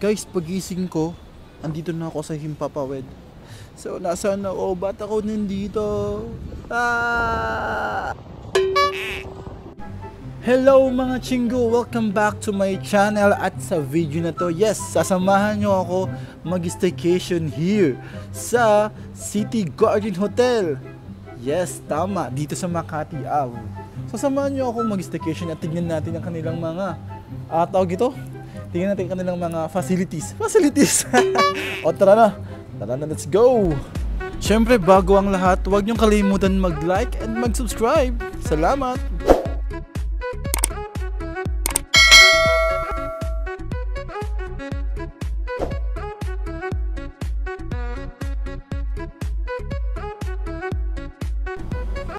Guys, pagising ko, andito na ako sa Himpapawid. So, nasaan ako? Ba't ako nandito? Ah! Hello mga chinggo! Welcome back to my channel at sa video na to. Yes, sasamahan nyo ako mag-staycation here sa City Garden Hotel. Yes, tama. Dito sa Makati Ave. Sasamahan nyo ako mag-staycation at tignan natin ang kanilang mga tawag ito? Tingnan natin ang kanilang mga facilities. O tara na, let's go! Siyempre, bago ang lahat, huwag niyong kalimutan mag-like and mag-subscribe. Salamat!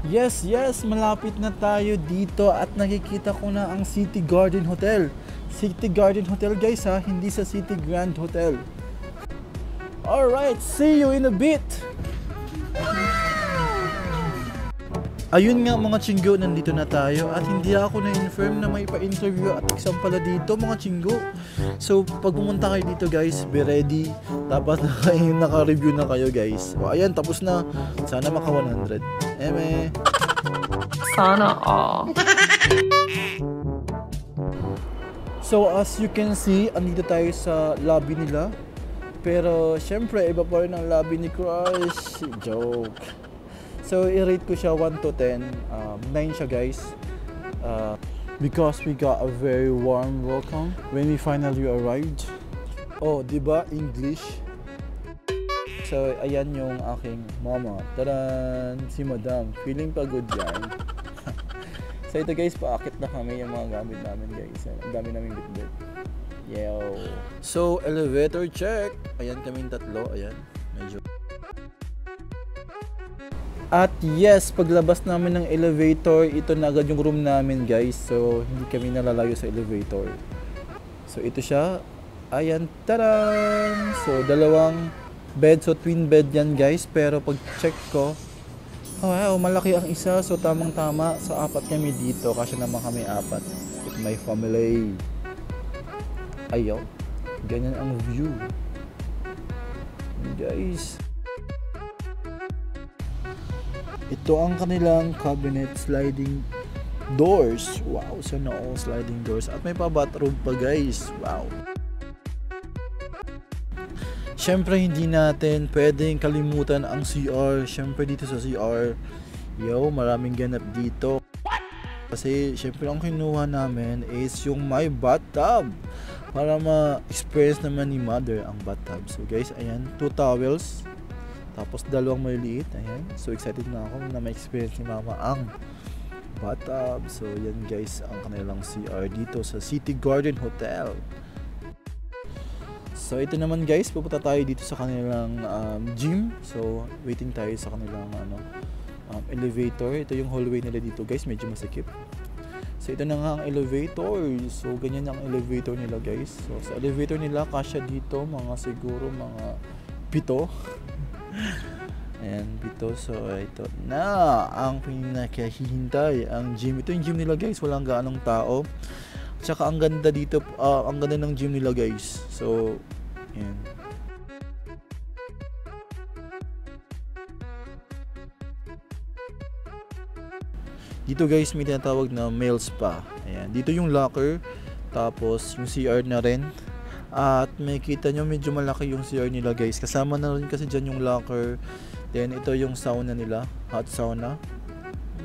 Yes, malapit na tayo dito at nakikita ko na ang City Garden Hotel. City Garden Hotel guys ha, hindi sa City Grand Hotel. Alright, see you in a bit! Ayun nga mga chinggo, nandito na tayo at hindi ako na-inform na may pa-interview at exam pala dito mga chinggo. So pag pumunta kayo dito guys, be ready. Tapos naka-review na kayo guys. O ayan, tapos na. Sana maka 100. Eme. Sana all. So as you can see, andito tayo sa lobby nila. Pero syempre, iba pa rin ang lobby ni Crush. Joke. So i-rate ko siya 1 to 10. 9 siya guys. Because we got a very warm welcome when we finally arrived. Oh, diba? English. So ayan yung aking mama. Taran! Si Madam. Feeling pagod yan. So ito guys, paakit na kami yung mga gamit namin guys. Ang dami namin bitbit. Yo! So elevator check. Ayan kaming tatlo. Ayan. Medyo. At yes, paglabas namin ng elevator, ito na agad yung room namin guys. So hindi kami nalalayo sa elevator. So ito siya. Ayan, taran! So dalawang bed, so twin bed yan guys. Pero pag check ko, oh wow, malaki ang isa. So tamang tama. So apat kami dito. Kasi naman kami apat with my family. Ayaw, ganyan ang view guys. Ito ang kanilang cabinet sliding doors. Wow, sana all sliding doors. At may pa bathroom pa guys. Wow. Siyempre hindi natin pwedeng kalimutan ang CR. Siyempre dito sa CR, yo, maraming ganap dito. Kasi siyempre ang kinuha namin is yung my bathtub. Para ma-experience naman ni mother ang bathtub. So guys, ayan, 2 towels. Tapos dalawang maliliit, ayan. So excited na ako na ma-experience ni mama ang bathtub. So yan guys, ang kanilang CR dito sa City Garden Hotel. So ito naman guys, pupunta tayo dito sa kanilang gym. So waiting tayo sa kanilang elevator. Ito yung hallway nila dito guys, medyo masikip. So ito na nga ang elevator. So ganyan ang elevator nila guys. So sa elevator nila, kasya dito mga siguro mga 7. Ayan, bito. So ito na ang pinakahihintay, ang gym. Ito yung gym nila guys, walang gaanong tao. Tsaka ang ganda dito, ang ganda ng gym nila guys. So ayan. Dito guys may tinatawag na male spa. Ayan, dito yung locker. Tapos yung CR na rin. At makikita nyo medyo malaki yung CR nila guys. Kasama na rin kasi dyan yung locker. Then ito yung sauna nila, hot sauna.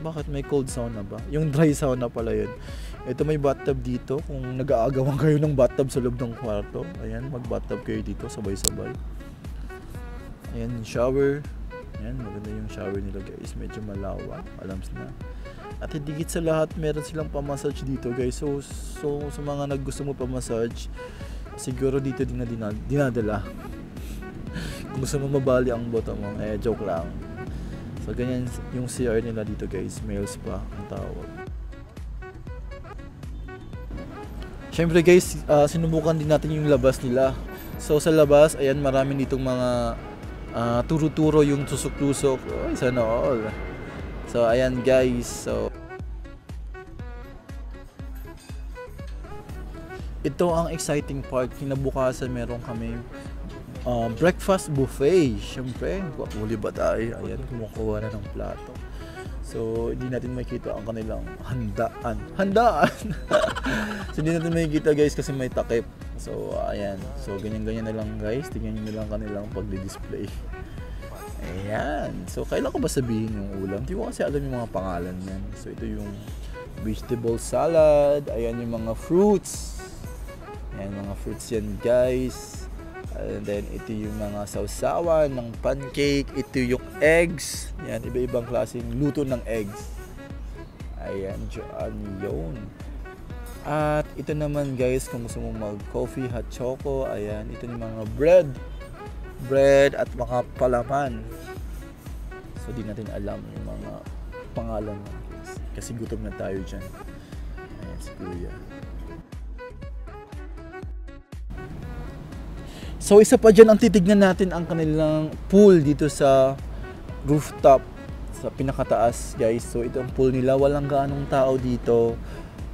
Bakit may cold sauna ba? Yung dry sauna pala yun. Ito may bathtub dito. Kung nag-aagawan kayo ng bathtub sa loob ng kwarto, ayan, mag bathtub kayo dito sabay-sabay. Ayan, shower. Ayan, maganda yung shower nila guys. Medyo malawak, alams na. At higit sa lahat, meron silang pa-massage dito guys. So sa mga naggusto mo pa-massage, siguro dito din na dinadala. Kung gusto mo mabali ang boto mo, joke lang. So ganyan yung CR nila dito guys, male spa ang tawag. Syempre guys, sinubukan din natin yung labas nila. So sa labas, ayan, marami ditong mga turo-turo yung tusok-tusok. Ay, sana all. So ayan guys, so ito ang exciting part. Kinabukasan meron kami breakfast buffet. Siyempre, huli ba tayo? Ayan, kumukuha na ng plato. So, hindi natin makikita ang kanilang handaan. So, hindi natin makikita guys kasi may takip. So, ayan. So, ganyan-ganyan na lang guys. Tingnan nyo na lang kanilang pagdi-display. Ayan. So, kailan ko ba sabihin yung ulam? Hindi ko kasi alam yung mga pangalan yan. So, ito yung vegetable salad. Ayan yung mga fruits. Ayan, mga fruits yan guys. And then, ito yung mga sausawan ng pancake. Ito yung eggs. Ayan, iba-ibang klaseng luto ng eggs. Ayan, dyan yun. At ito naman guys, kung gusto mo mag-coffee, hot choco. Ayan, ito yung mga bread at mga palaman. So di natin alam yung mga pangalan guys. Kasi gutom na tayo dyan. Ayan si Kuya. So isa pa dyan ang titignan natin ang kanilang pool dito sa rooftop. Sa pinakataas guys. So ito ang pool nila. Walang gaanong tao dito.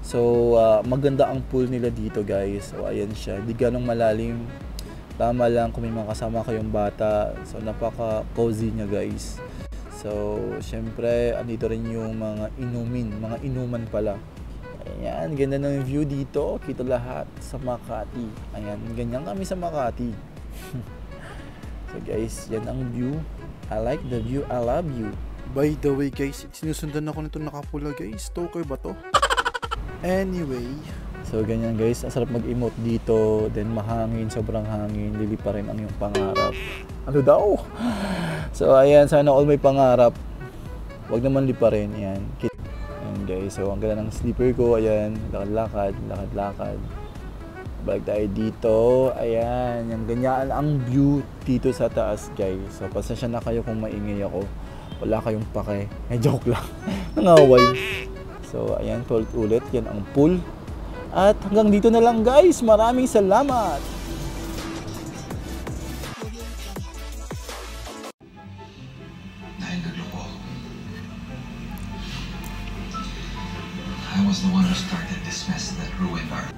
So maganda ang pool nila dito guys. So ayan siya. Hindi ganong malalim. Tama lang kung may mga kasama kayong bata. So, napaka-cozy niya guys. So, syempre, andito rin yung mga inuman pala. Ayan, ganda ng view dito. Kita lahat sa Makati. Ayan, ganyan kami sa Makati. So guys, yan ang view. I like the view. I love you. By the way guys, sinusundan ako nito nakapula guys. Stalker ba to? Anyway, so ganyan guys, ang sarap mag-emote dito, then mahangin, sobrang hangin, lilipa rin ang iyong pangarap. Ano daw? So ayan, sana all may pangarap. Wag naman lipa rin, yan. Ayan guys, so ang ganda ng sleeper ko, ayan, lakad-lakad. Balik tayo dito, ayan, yung ganyan ang view dito sa taas guys. So pasensya na kayo kung maingay ako, wala kayong pake, joke lang, nangaway. So ayan, ulit, yan ang pool. At hanggang dito na lang guys. Maraming salamat. Dahil nagloko ako. I was the one who started this mess that ruined our